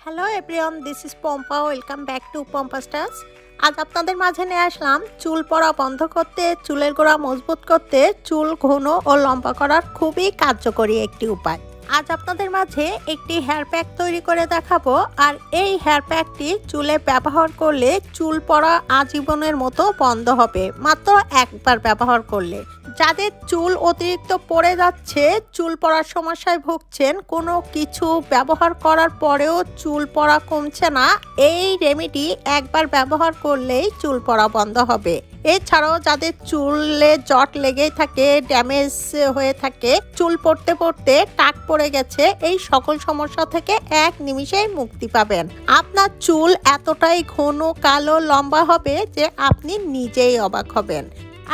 Hello everyone, this is Pampa. Welcome back to Pampa styles. আজ আপনাদের মাঝে নিয়ে আসলাম চুল পড়া বন্ধ করতে, চুলের গোড়া মজবুত করতে, চুল ঘন ও লম্বা করার খুবই কার্যকরী একটি উপায়। আজ আপনাদের মাঝে একটি হেয়ার প্যাক তৈরি করে দেখাবো। আর এই হেয়ার প্যাকটি চুলে ব্যবহার করলে চুল পড়া আজীবনের মতো বন্ধ হবে মাত্র একবার ব্যবহার করলে। যাদের চুল অতিরিক্ত পড়ে যাচ্ছে, চুল পড়ার সমস্যায় ভুগছেন, কোনো কিছু ব্যবহার করার পরেও চুল পড়া কমছে না, এই রেমেডি একবার ব্যবহার করলেই চুল পড়া বন্ধ হবে। এছাড়াও যাদের চুলে জট লেগেই থাকে, ড্যামেজ হয়ে থাকে, চুল পড়তে পড়তে টাক পড়ে গেছে, এই সকল সমস্যা থেকে এক নিমিষেই মুক্তি পাবেন। আপনার চুল এতটাই ঘন কালো লম্বা হবে যে আপনি নিজেই অবাক হবেন।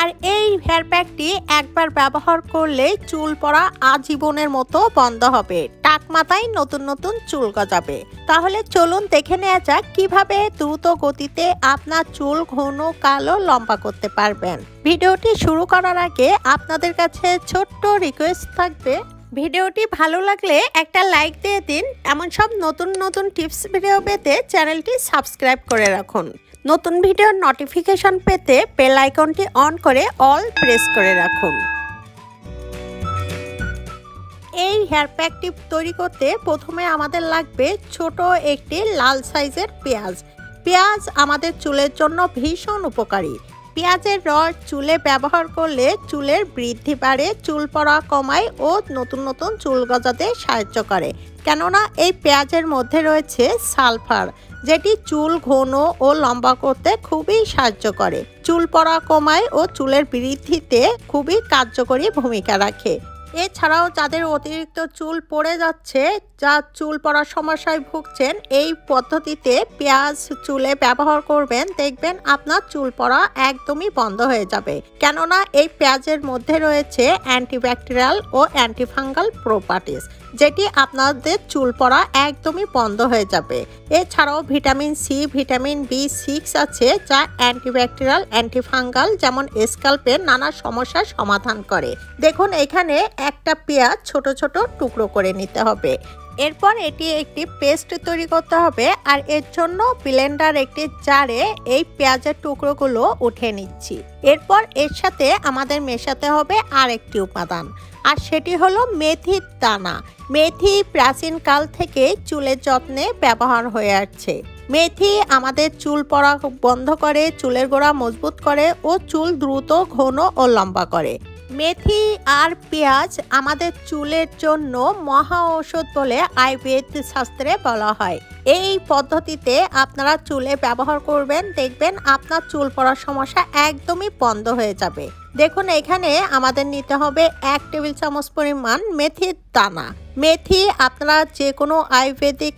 আর এই হেয়ার প্যাকটি একবার ব্যবহার করলে চুল পড়া আজীবনের মতো বন্ধ হবে, টাক মাথায় নতুন নতুন চুল গজাবে। তাহলে চলুন দেখে নেওয়া যাক কিভাবে দ্রুত গতিতে আপনার চুল ঘন কালো লম্বা করতে পারবেন। ভিডিওটি শুরু করার আগে আপনাদের কাছে ছোট্ট রিকোয়েস্ট থাকবে, ভিডিওটি ভালো লাগলে একটা লাইক দিয়ে দিন। এমন সব নতুন নতুন টিপস ভিডিও পেতে চ্যানেলটি সাবস্ক্রাইব করে রাখুন। নতুন ভিডিওর নোটিফিকেশন পেতে বেল আইকনটি অন করে অল প্রেস করে রাখুন। এই হেয়ার প্যাকটি তৈরি করতে প্রথমে আমাদের লাগবে ছোট একটি লাল সাইজের পেঁয়াজ। পেঁয়াজ আমাদের চুলের জন্য ভীষণ উপকারী। পেঁয়াজের রস চুলে ব্যবহার করলে চুলের বৃদ্ধি বাড়ে, চুল পড়া কমায় ও নতুন নতুন চুল গজাতে সাহায্য করে। কেননা এই পেঁয়াজের মধ্যে রয়েছে সালফার, যেটি চুল ঘন ও লম্বা করতে খুবই সাহায্য করে, চুল পড়া কমায় ও চুলের বৃদ্ধিতে খুবই কার্যকরী ভূমিকা রাখে। এছাড়াও যাদের অতিরিক্ত চুল পড়ে যাচ্ছে, যা চুল পড়ার সমস্যায় ভুগছেন, এই পদ্ধতিতে পেঁয়াজ চুলে ব্যবহার করবেন, দেখবেন আপনার চুল পড়া একদমই বন্ধ হয়ে যাবে। কেননা এই পেঁয়াজের মধ্যে রয়েছে অ্যান্টিব্যাকটেরিয়াল ও অ্যান্টিফাঙ্গাল প্রপার্টিস, যেটি আপনাদের চুল পড়া একদমই বন্ধ হয়ে যাবে। এছাড়াও ভিটামিন সি, ভিটামিন B6 আছে, যা অ্যান্টিব্যাকটেরিয়াল, অ্যান্টিফাঙ্গাল, যেমন স্ক্যাল্পের নানা সমস্যার সমাধান করে। দেখুন এখানে একটা পেঁয়াজ ছোট ছোট টুকরো করে নিতে হবে। এরপর এটি একটি পেস্ট তৈরি করতে হবে। আর এর জন্য ব্লেন্ডার একটি জারে এই পেঁয়াজের টুকরোগুলো উঠে নিচ্ছি। এরপর এর সাথে আমাদের মেশাতে হবে আর একটি উপাদান, আর সেটি হলো মেথির দানা। মেথি প্রাচীন কাল থেকে চুলের যত্নে ব্যবহার হয়ে আসছে। মেথি আমাদের চুল পড়া বন্ধ করে, চুলের গোড়া মজবুত করে ও চুল দ্রুত ঘন ও লম্বা করে। মেথি আর পেঁয়াজ আমাদের চুলের জন্য মহা ঔষধ বলে আয়ুর্বেদ শাস্ত্রে বলা হয়। এই পদ্ধতিতে আপনারা চুলে ব্যবহার করবেন, দেখবেন আপনার চুল পড়ার সমস্যা একদমই বন্ধ হয়ে যাবে। দেখুন এখানে আমাদের নিতে হবে 1 টেবিল চামচ পরিমাণ মেথির দানা। মেথি আপনারা যে কোনো আয়ুর্বেদিক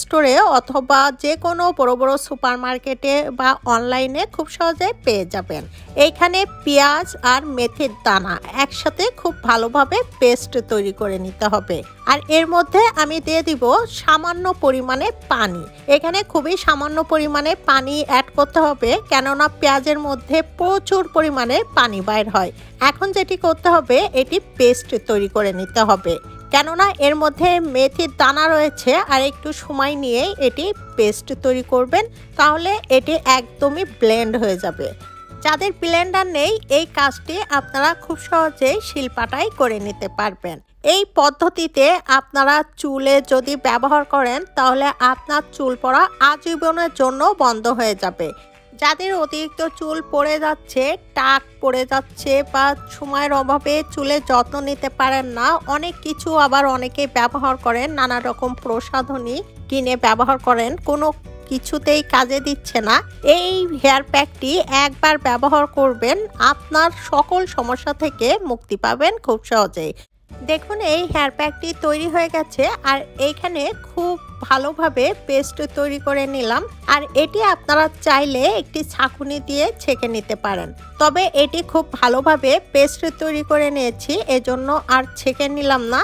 স্টোরে অথবা যে কোনো বড় বড় সুপার মার্কেটে বা অনলাইনে খুব সহজে পেয়ে যাবেন। এইখানে পেঁয়াজ আর মেথির দানা একসাথে খুব ভালোভাবে পেস্ট তৈরি করে নিতে হবে। আর এর মধ্যে আমি দিয়ে দিব সামান্য পরিমাণে পানি। এখানে খুবই সামান্য পরিমাণে পানি অ্যাড করতে হবে, কেননা পেঁয়াজের মধ্যে প্রচুর পরিমাণে পানি বাইর হয়। এখন যেটি করতে হবে, এটি পেস্ট তৈরি করে নিতে হবে, কেননা এর মধ্যে মেথির দানা রয়েছে। আর একটু সময় নিয়ে এটি পেস্ট তৈরি করবেন, তাহলে এটি একদমই ব্লেন্ড হয়ে যাবে। যাদের ব্লেন্ডার নেই, এই কাজটি আপনারা খুব সহজেই শিলপাটায় করে নিতে পারবেন। এই পদ্ধতিতে আপনারা চুলে যদি ব্যবহার করেন, তাহলে আপনার চুল পড়া আজীবনের জন্য বন্ধ হয়ে যাবে। যাদের অতিরিক্ত চুল পড়ে যাচ্ছে, টাক পড়ে যাচ্ছে, বা সময়ের অভাবে চুলের যত্ন নিতে পারেন না, অনেক কিছু আবার অনেকে ব্যবহার করেন, নানা রকম প্রসাধনী কিনে ব্যবহার করেন, কোনো কিছুতেই কাজে দিচ্ছে না, এই হেয়ার প্যাকটি একবার ব্যবহার করবেন, আপনার সকল সমস্যা থেকে মুক্তি পাবেন খুব সহজেই। দেখুন এই হেয়ার প্যাকটি তৈরি হয়ে গেছে। আর এইখানে খুব ভালোভাবে পেস্ট তৈরি করে নিলাম। আর এটি আপনারা চাইলে একটি ছাঁকুনি দিয়ে ছেঁকে নিতে পারেন, তবে এটি খুব ভালোভাবে পেস্ট তৈরি করে নিয়েছি, এজন্য আর ছেঁকে নিলাম না,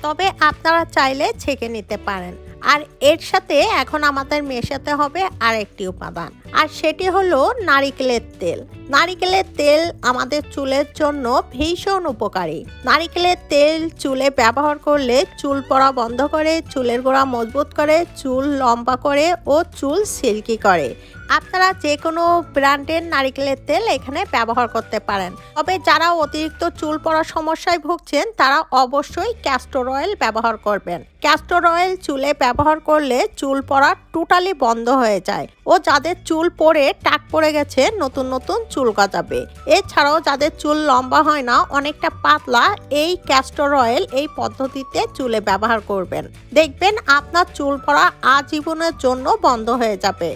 তবে আপনারা চাইলে ছেঁকে নিতে পারেন। আর এর সাথে এখন আমাদের মেশাতে হবে আরেকটি উপাদান, আর সেটি হলো নারিকেলের তেল। নারিকেলের তেল আমাদের চুলের জন্য ভীষণ উপকারী। নারিকেলের তেল চুলে ব্যবহার করলে চুল পড়া বন্ধ করে, চুলের গোড়া মজবুত করে, চুল লম্বা করে ও চুল সিল্কি করে। আপনারা যে কোনো ব্র্যান্ডের নারিকেলের তেল এখানে ব্যবহার করতে পারেন। তবে যারা অতিরিক্ত চুল পড়ার সমস্যায় ভুগছেন তারা অবশ্যই ক্যাস্টর অয়েল ব্যবহার করবেন। ক্যাস্টর অয়েল চুলে ব্যবহার করলে চুল পড়া টোটালি বন্ধ হয়ে যায় ও যাদের চুল পড়ে টাক পড়ে গেছে নতুন নতুন চুল গজাবে। এছাড়াও যাদের চুল লম্বা হয় না, অনেকটা পাতলা, এই ক্যাস্টর অয়েল এই পদ্ধতিতে চুলে ব্যবহার করবেন, দেখবেন আপনার চুল পড়া আজীবনের জন্য বন্ধ হয়ে যাবে।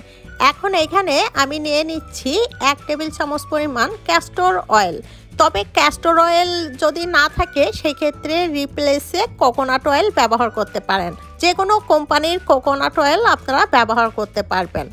এখন এখানে আমি নিয়ে নিচ্ছি 1 টেবিল চামচ পরিমাণ ক্যাস্টর অয়েল। তবে ক্যাস্টর অয়েল যদি না থাকে সেক্ষেত্রে রিপ্লেসে কোকোনাট অয়েল ব্যবহার করতে পারেন। যে কোনো কোম্পানির কোকোনাট অয়েল আপনারা ব্যবহার করতে পারবেন।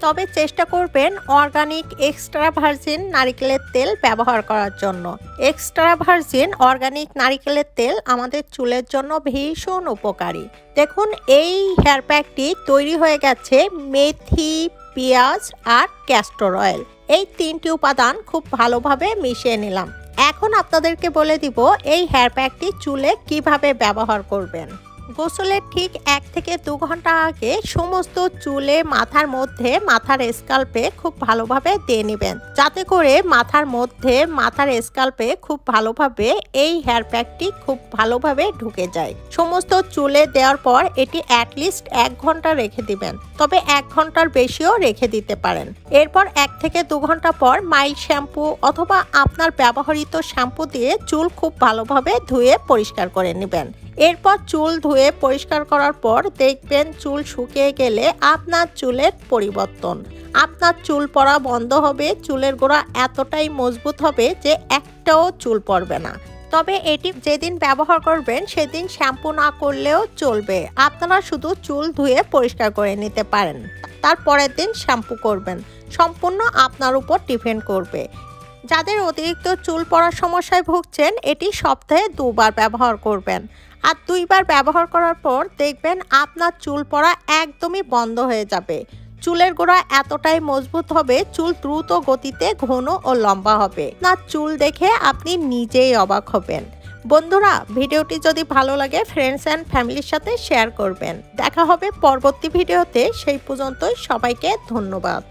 তবে চেষ্টা করবেন অর্গানিক এক্সট্রা ভার্জিন নারিকেলের তেল ব্যবহার করার জন্য। এক্সট্রা ভার্জিন অর্গানিক নারিকেলের তেল আমাদের চুলের জন্য ভীষণ উপকারী। দেখুন এই হেয়ার প্যাকটি তৈরি হয়ে গেছে মেথি, পেঁয়াজ আর ক্যাস্টর অয়েল, এই 3টি উপাদান খুব ভালোভাবে মিশিয়ে নিলাম। এখন আপনাদেরকে বলে দিব এই হেয়ার প্যাকটি চুলে কিভাবে ব্যবহার করবেন। গোসলের ঠিক 1 থেকে 2 ঘন্টা আগে সমস্ত চুলে মাথার মধ্যে মাথার স্কাল্পে খুব ভালোভাবে দিয়ে নেবেন, যাতে করে মাথার মধ্যে মাথার স্কাল্পে খুব ভালোভাবে এই হেয়ার প্যাকটি খুব ভালোভাবে ঢুকে যায়। সমস্ত চুলে দেওয়ার পর এটি অ্যাটলিস্ট 1 ঘন্টা রেখে দিবেন, তবে 1 ঘন্টার বেশিও রেখে দিতে পারেন। এরপর 1 থেকে 2 ঘন্টা পর মাইল্ড শ্যাম্পু অথবা আপনার ব্যবহৃত শ্যাম্পু দিয়ে চুল খুব ভালোভাবে ধুয়ে পরিষ্কার করে নেবেন। এরপর চুল ধুয়ে পরিষ্কার করার পর দেখবেন চুল শুকিয়ে গেলে আপনার চুলের পরিবর্তন, আপনার চুল পড়া বন্ধ হবে, চুলের গোড়া এতটাই মজবুত হবে যে একটাও চুল পড়বে না। তবে এটি যেদিন ব্যবহার করবেন সেদিন শ্যাম্পু না করলেও চলবে, আপনারা শুধু চুল ধুয়ে পরিষ্কার করে নিতে পারেন, তারপরের দিন শ্যাম্পু করবেন, সম্পূর্ণ আপনার উপর ডিপেন্ড করবে। যাদের অতিরিক্ত চুল পড়ার সমস্যায় ভুগছেন এটি সপ্তাহে 2 বার ব্যবহার করবেন, আর 2 বার ব্যবহার করার পর দেখবেন আপনার চুল পড়া একদমই বন্ধ হয়ে যাবে। চুলের গোড়া এতটাই মজবুত হবে, চুল দ্রুত গতিতে ঘন ও লম্বা হবে। আপনার চুল দেখে আপনি নিজেই অবাক হবেন। বন্ধুরা, ভিডিওটি যদি ভালো লাগে ফ্রেন্ডস অ্যান্ড ফ্যামিলির সাথে শেয়ার করবেন। দেখা হবে পরবর্তী ভিডিওতে, সেই পর্যন্তই সবাইকে ধন্যবাদ।